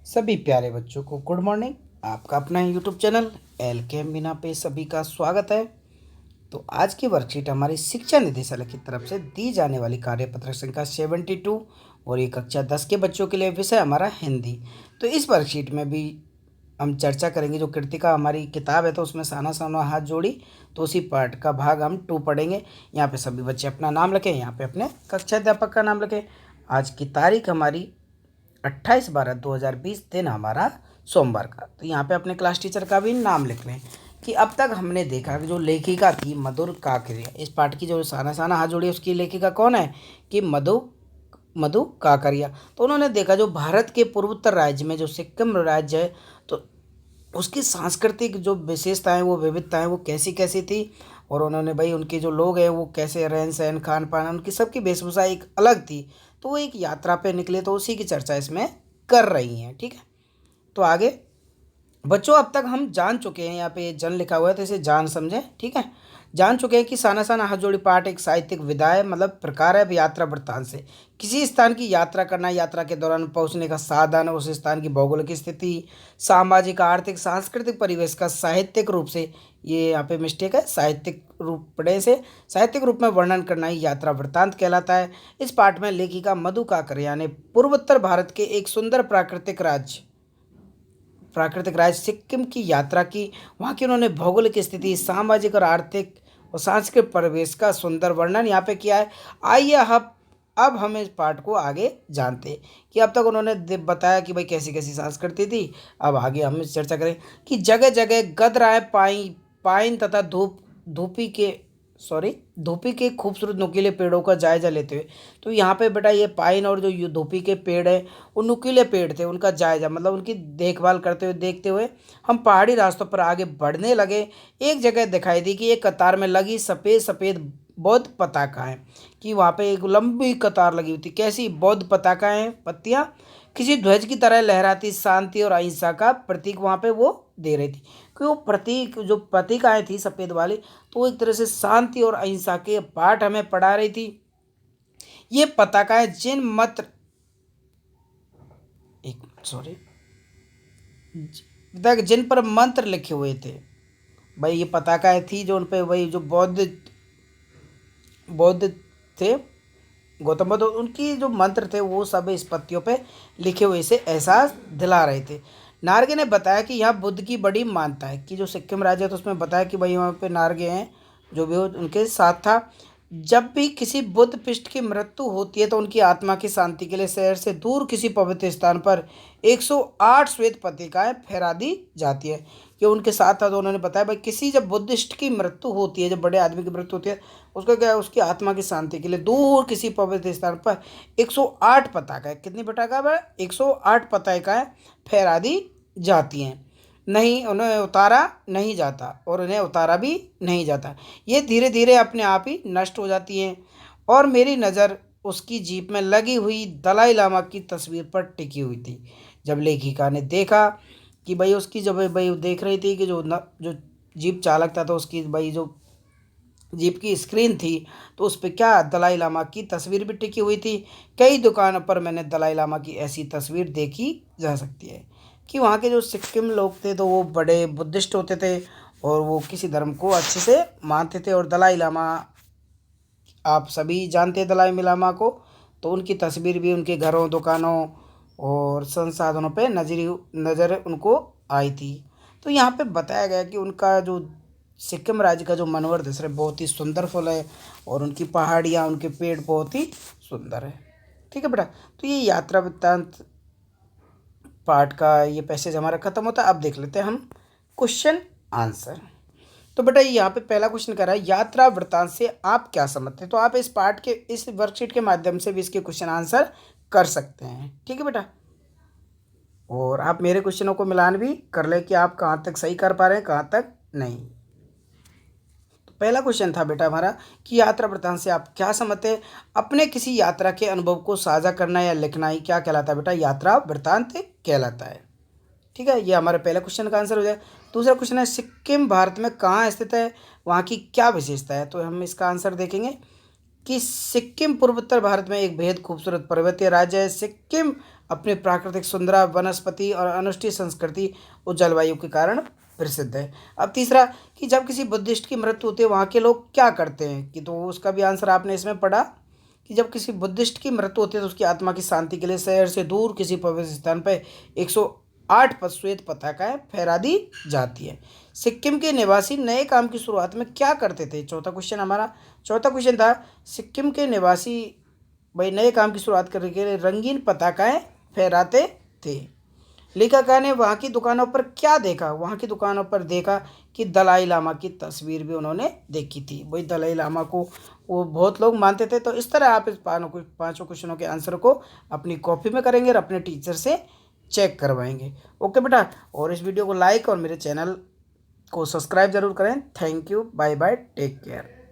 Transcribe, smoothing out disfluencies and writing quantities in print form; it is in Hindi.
सभी प्यारे बच्चों को गुड मॉर्निंग। आपका अपना यूट्यूब चैनल एल के एम मीना पे सभी का स्वागत है। तो आज की वर्कशीट हमारी शिक्षा निदेशालय की तरफ से दी जाने वाली कार्यपत्र संख्या 72 और ये कक्षा 10 के बच्चों के लिए विषय हमारा हिंदी। तो इस वर्कशीट में भी हम चर्चा करेंगे। जो कृतिका हमारी किताब है तो उसमें साना साना हाथ जोड़ी, तो उसी पार्ट का भाग हम 2 पढ़ेंगे। यहाँ पे सभी बच्चे अपना नाम लिखें, यहाँ पे अपने कक्षा अध्यापक का नाम लिखें। आज की तारीख हमारी 28/12/2020, दिन हमारा सोमवार का। तो यहाँ पे अपने क्लास टीचर का भी नाम लिख लें कि अब तक हमने देखा कि जो लेखिका थी मधुर काकरिया, इस पाठ की जो साना साना हाथ जोड़ी उसकी लेखिका कौन है कि मधु मधु काकरिया। तो उन्होंने देखा जो भारत के पूर्वोत्तर राज्य में जो सिक्किम राज्य है, तो उसकी सांस्कृतिक जो विशेषताएं वो विविधताएं वो कैसी कैसी थी, और उन्होंने भाई उनके जो लोग हैं वो कैसे रहन सहन खान पान उनकी सबकी वेशभूषा एक अलग थी। तो वो एक यात्रा पे निकले, तो उसी की चर्चा इसमें कर रही हैं। ठीक है, तो आगे बच्चों अब तक हम जान चुके हैं, यहाँ पे जन लिखा हुआ है तो इसे जान समझें। ठीक है, जान चुके हैं कि साना साना हाथ जोड़ी पाठ एक साहित्यिक विधा है, मतलब प्रकार है यात्रा वृत्तांत से। किसी स्थान की यात्रा करना, यात्रा के दौरान पहुंचने का साधन, उस स्थान की भौगोलिक स्थिति, सामाजिक आर्थिक सांस्कृतिक परिवेश का साहित्यिक रूप से, ये यहाँ पे मिस्टेक है, साहित्यिक रूप पढ़े से साहित्यिक रूप में वर्णन करना ही यात्रा वृत्तांत कहलाता है। इस पाठ में लेखिका मधु काकरिया ने पूर्वोत्तर भारत के एक सुंदर प्राकृतिक राज्य सिक्किम की यात्रा की। वहाँ की उन्होंने भौगोलिक स्थिति, सामाजिक और आर्थिक और सांस्कृतिक परिवेश का सुंदर वर्णन यहाँ पे किया है। आइए अब हम इस पाठ को आगे जानते हैं कि अब तक उन्होंने बताया कि भाई कैसी कैसी संस्कृति थी। अब आगे हम इस चर्चा करें कि जगह जगह गदराए पाइन तथा धूपी के खूबसूरत नुकीले पेड़ों का जायजा लेते हुए। तो यहाँ पे बेटा ये पाइन और जो धूपी के पेड़ है वो नुकीले पेड़ थे, उनका जायजा मतलब उनकी देखभाल करते हुए देखते हुए हम पहाड़ी रास्तों पर आगे बढ़ने लगे। एक जगह दिखाई दी कि एक कतार में लगी सफ़ेद सफ़ेद बौद्ध पताकाएं, कि वहाँ पे एक लंबी कतार लगी हुई थी। कैसी बौद्ध पताकाएं, पत्तियाँ किसी ध्वज की तरह लहराती, शांति और अहिंसा का प्रतीक वहाँ पे वो दे रही थी। कि वो प्रतीक जो पत्रिकाएँ थी सफ़ेद वाली, तो वो एक तरह से शांति और अहिंसा के पाठ हमें पढ़ा रही थी। ये पताकाएं जिन पर मंत्र लिखे हुए थे। भाई ये पताकाएं थी जो उन पे वही जो बौद्ध बौद्ध थे, गौतम बुद्ध, उनकी जो मंत्र थे वो सब इस पत्तियों पे लिखे हुए से एहसास दिला रहे थे। नार्गे ने बताया कि यहाँ बुद्ध की बड़ी मान्यता है, कि जो सिक्किम राज्य है तो उसमें बताया कि भाई वहाँ पे नार्गे हैं जो भी उनके साथ था। जब भी किसी बुद्ध पिष्ट की मृत्यु होती है तो उनकी आत्मा की शांति के लिए शहर से दूर किसी पवित्र स्थान पर 108 श्वेत पत्रिकाएं फहरा दी जाती है। कि उनके साथ था तो उन्होंने बताया भाई किसी जब बुद्धिस्ट की मृत्यु होती है, जब बड़े आदमी की मृत्यु होती है, उसका क्या है, उसकी आत्मा की शांति के लिए दूर किसी पवित्र स्थान पर 108 पताकाएं, कितनी पताका 108 पताकाएं फहरा दी जाती हैं। नहीं उन्हें उतारा नहीं जाता और उन्हें उतारा भी नहीं जाता। ये धीरे धीरे अपने आप ही नष्ट हो जाती हैं। और मेरी नज़र उसकी जीप में लगी हुई दलाई लामा की तस्वीर पर टिकी हुई थी। जब लेखिका ने देखा कि भाई उसकी, जब भाई देख रही थी कि जो जीप चालक था तो उसकी भाई जो जीप की स्क्रीन थी तो उस पर क्या दलाई लामा की तस्वीर भी टिकी हुई थी। कई दुकानों पर मैंने दलाई लामा की ऐसी तस्वीर देखी जा सकती है। कि वहाँ के जो सिक्किम लोग थे तो वो बड़े बुद्धिस्ट होते थे और वो किसी धर्म को अच्छे से मानते थे। और दलाई लामा आप सभी जानते हैं दलाई लामा को, तो उनकी तस्वीर भी उनके घरों दुकानों और संसाधनों पे नज़र उनको आई थी। तो यहाँ पे बताया गया कि उनका जो सिक्किम राज्य का जो मनोहर दृश्य है बहुत ही सुंदर फल है, और उनकी पहाड़ियाँ उनके पेड़ बहुत ही सुंदर है। ठीक है बेटा, तो ये यात्रा वृत्तांत पार्ट का ये पैसेज हमारा खत्म होता है। अब देख लेते हैं हम क्वेश्चन आंसर। तो बेटा यहाँ पे पहला क्वेश्चन कर रहा है यात्रा वृत्तांत से आप क्या समझते हैं। तो आप इस पार्ट के इस वर्कशीट के माध्यम से भी इसके क्वेश्चन आंसर कर सकते हैं। ठीक है बेटा, और आप मेरे क्वेश्चनों को मिलान भी कर ले कि आप कहाँ तक सही कर पा रहे हैं कहाँ तक नहीं। तो पहला क्वेश्चन था बेटा हमारा कि यात्रा वृत्तांत से आप क्या समझते हैं। अपने किसी यात्रा के अनुभव को साझा करना या लिखना ही क्या कहलाता है बेटा, यात्रा वृत्तांत कहलाता है। ठीक है, ये हमारे पहले क्वेश्चन का आंसर हो जाए। दूसरा क्वेश्चन है सिक्किम भारत में कहाँ स्थित है, वहाँ की क्या विशेषता है। तो हम इसका आंसर देखेंगे कि सिक्किम पूर्वोत्तर भारत में एक बेहद खूबसूरत पर्वतीय राज्य है। सिक्किम अपने प्राकृतिक सुंदर वनस्पति और अनुष्ठीय संस्कृति और जलवायु के कारण प्रसिद्ध है। अब तीसरा, कि जब किसी बुद्धिस्ट की मृत्यु होती है वहाँ के लोग क्या करते हैं, कि तो उसका भी आंसर आपने इसमें पढ़ा कि जब किसी बुद्धिस्ट की मृत्यु होती है तो उसकी आत्मा की शांति के लिए शहर से दूर किसी पवित्र स्थान पर 108 श्वेत पताकाएं फहरा दी जाती है। सिक्किम के निवासी नए काम की शुरुआत में क्या करते थे? चौथा क्वेश्चन हमारा, चौथा क्वेश्चन था सिक्किम के निवासी भाई नए काम की शुरुआत करने के लिए रंगीन पताकाएं फहराते थे। लेखिका ने वहाँ की दुकानों पर क्या देखा? वहाँ की दुकानों पर देखा कि दलाई लामा की तस्वीर भी उन्होंने देखी थी। वही दलाई लामा को वो बहुत लोग मानते थे। तो इस तरह आप इस पाँचों क्वेश्चनों के आंसर को अपनी कॉपी में करेंगे और अपने टीचर से चेक करवाएंगे। ओके बेटा, और इस वीडियो को लाइक और मेरे चैनल को सब्सक्राइब जरूर करें। Thank you, bye bye, take care.